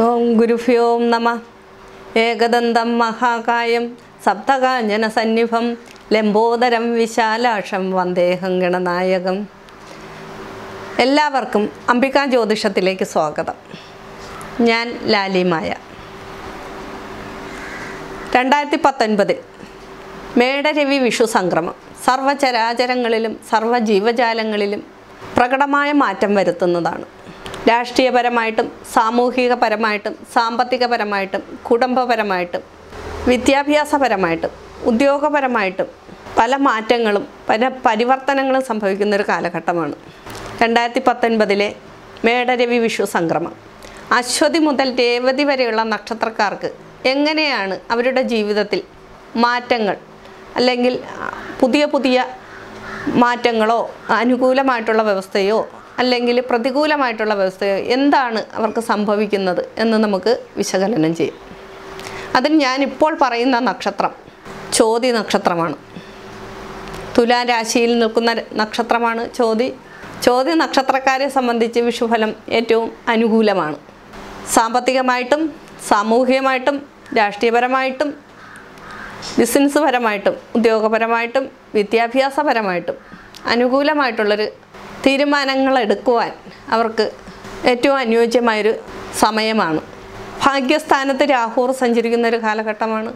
ഓം ഗുരുഭ്യോ നമഃ. ഏകദന്തം മഹാകായം സപ്തകാഞ്ജനസന്നിഭം ലംബോദരം വിശാലാക്ഷം വന്ദേഹം ഗണനായകം. എല്ലാവർക്കും അംബികാ ജ്യോതിഷത്തിലേക്ക് സ്വാഗതം. ഞാൻ ലാലിമായ. 2019 മേടരവി വിഷു സംക്രമം സർവചരാചരങ്ങളിലും സർവ്വജീവജാലങ്ങളിലും പ്രകടമായ മാറ്റം വരുത്തുന്നതാണ്. രാഷ്ട്രീയപരമായിട്ടും സാമൂഹികപരമായിട്ടും സാമ്പത്തികപരമായിട്ടും കുടുംബപരമായിട്ടും വിദ്യാഭ്യാസപരമായിട്ടും ഉദ്യോഗപരമായിട്ടും പല മാറ്റങ്ങളും പല പരിവർത്തനങ്ങളും സംഭവിക്കുന്നൊരു കാലഘട്ടമാണ് 2019 മേടരവി വിഷു സംക്രമം. അശ്വതി മുതൽ രേവതി വരെയുള്ള നക്ഷത്രക്കാർക്ക് എങ്ങനെയാണ് അവരുടെ ജീവിതത്തിൽ മാറ്റങ്ങൾ അല്ലെങ്കിൽ പുതിയ മാറ്റങ്ങളോ അനുകൂലമായിട്ടുള്ള വ്യവസ്ഥയോ അല്ലെങ്കിൽ പ്രതികൂലമായിട്ടുള്ള വ്യവസ്ഥയോ എന്താണ് അവർക്ക് സംഭവിക്കുന്നത് എന്ന് നമുക്ക് വിശകലനം ചെയ്യാം. അതിന് ഞാനിപ്പോൾ പറയുന്ന നക്ഷത്രം ചോതി നക്ഷത്രമാണ്. തുലാം രാശിയിൽ നിൽക്കുന്ന നക്ഷത്രമാണ് ചോതി. ചോതി നക്ഷത്രക്കാരെ സംബന്ധിച്ച് വിഷുഫലം ഏറ്റവും അനുകൂലമാണ്. സാമ്പത്തികമായിട്ടും സാമൂഹികമായിട്ടും രാഷ്ട്രീയപരമായിട്ടും ബിസിനസ് പരമായിട്ടും ഉദ്യോഗപരമായിട്ടും വിദ്യാഭ്യാസപരമായിട്ടും അനുകൂലമായിട്ടുള്ളൊരു തീരുമാനങ്ങൾ എടുക്കുവാൻ അവർക്ക് ഏറ്റവും അനുയോജ്യമായൊരു സമയമാണ്. ഭാഗ്യസ്ഥാനത്ത് രാഹു സഞ്ചരിക്കുന്ന ഒരു കാലഘട്ടമാണ്.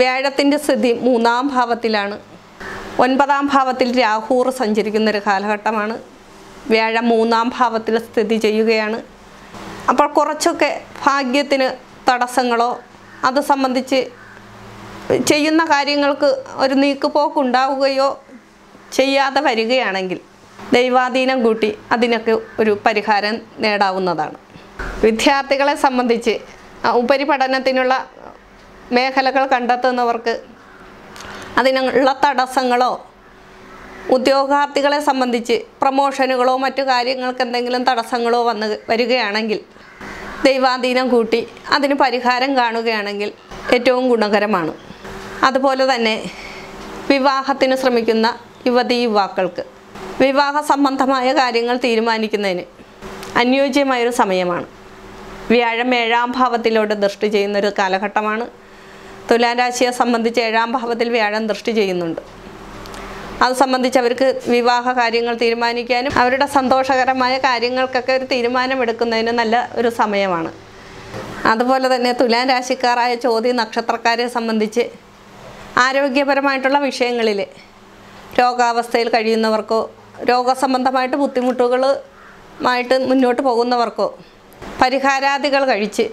വ്യാഴത്തിൻ്റെ സ്ഥിതി 3-ാം ഭാവത്തിലാണ്. 9-ാം ഭാവത്തിൽ രാഹു സഞ്ചരിക്കുന്നൊരു കാലഘട്ടമാണ്. വ്യാഴം 3-ാം ഭാവത്തിൽ സ്ഥിതി ചെയ്യുകയാണ്. അപ്പോൾ കുറച്ചൊക്കെ ഭാഗ്യത്തിന് തടസ്സങ്ങളോ അത് സംബന്ധിച്ച് ചെയ്യുന്ന കാര്യങ്ങൾക്ക് ഒരു നീക്കുപോക്കുണ്ടാവുകയോ ചെയ്യാതെ വരികയാണെങ്കിൽ ദൈവാധീനം കൂട്ടി അതിനൊക്കെ ഒരു പരിഹാരം നേടാവുന്നതാണ്. വിദ്യാർത്ഥികളെ സംബന്ധിച്ച് ഉപരിപഠനത്തിനുള്ള മേഖലകൾ കണ്ടെത്തുന്നവർക്ക് അതിനുള്ള തടസ്സങ്ങളോ ഉദ്യോഗാർത്ഥികളെ സംബന്ധിച്ച് പ്രമോഷനുകളോ മറ്റു കാര്യങ്ങൾക്ക് എന്തെങ്കിലും തടസ്സങ്ങളോ വരികയാണെങ്കിൽ ദൈവാധീനം കൂട്ടി അതിന് പരിഹാരം കാണുകയാണെങ്കിൽ ഏറ്റവും ഗുണകരമാണ്. അതുപോലെ തന്നെ വിവാഹത്തിന് ശ്രമിക്കുന്ന യുവതീ-യുവാക്കൾക്ക് വിവാഹ സംബന്ധമായ കാര്യങ്ങൾ തീരുമാനിക്കുന്നതിന് അനുയോജ്യമായൊരു സമയമാണ്. വ്യാഴം 7-ാം ഭാവത്തിലോട്ട് ദൃഷ്ടി ചെയ്യുന്നൊരു കാലഘട്ടമാണ്. തുലാം രാശിയെ സംബന്ധിച്ച് 7-ാം ഭാവത്തിൽ വ്യാഴം ദൃഷ്ടി ചെയ്യുന്നുണ്ട്. അത് സംബന്ധിച്ച് അവർക്ക് വിവാഹ കാര്യങ്ങൾ തീരുമാനിക്കാനും അവരുടെ സന്തോഷകരമായ കാര്യങ്ങൾക്കൊക്കെ ഒരു തീരുമാനമെടുക്കുന്നതിന് നല്ല ഒരു സമയമാണ്. അതുപോലെ തന്നെ തുലാം രാശിക്കാരായ ചോതി നക്ഷത്രക്കാരെ സംബന്ധിച്ച് ആരോഗ്യപരമായിട്ടുള്ള വിഷയങ്ങളിൽ രോഗാവസ്ഥയിൽ കഴിയുന്നവർക്കോ രോഗസംബന്ധമായിട്ട് ബുദ്ധിമുട്ടുകളുമായിട്ട് മുന്നോട്ട് പോകുന്നവർക്കോ പരിഹാരാദികൾ കഴിച്ച്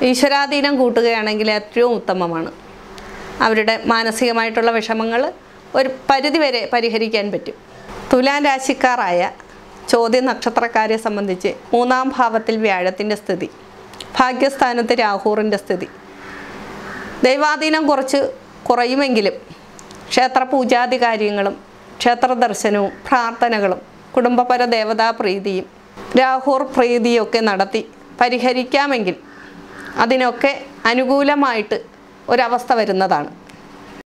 ഈശ്വരാധീനം കൂട്ടുകയാണെങ്കിൽ ഏറ്റവും ഉത്തമമാണ്. അവരുടെ മാനസികമായിട്ടുള്ള വിഷമങ്ങൾ ഒരു പരിധിവരെ പരിഹരിക്കാൻ പറ്റും. തുലാം രാശിക്കാരായ ചോതി നക്ഷത്രക്കാരെ സംബന്ധിച്ച് 3-ാം ഭാവത്തിൽ വ്യാഴത്തിൻ്റെ സ്ഥിതി, ഭാഗ്യസ്ഥാനത്ത് രാഹുവിൻ്റെ സ്ഥിതി, ദൈവാധീനം കുറച്ച് കുറയുമെങ്കിലും ക്ഷേത്ര പൂജാതി കാര്യങ്ങളും ക്ഷേത്ര ദർശനവും പ്രാർത്ഥനകളും കുടുംബപര ദേവതാ പ്രീതിയും രാഹുർ പ്രീതിയൊക്കെ നടത്തി പരിഹരിക്കാമെങ്കിൽ അതിനൊക്കെ അനുകൂലമായിട്ട് ഒരവസ്ഥ വരുന്നതാണ്.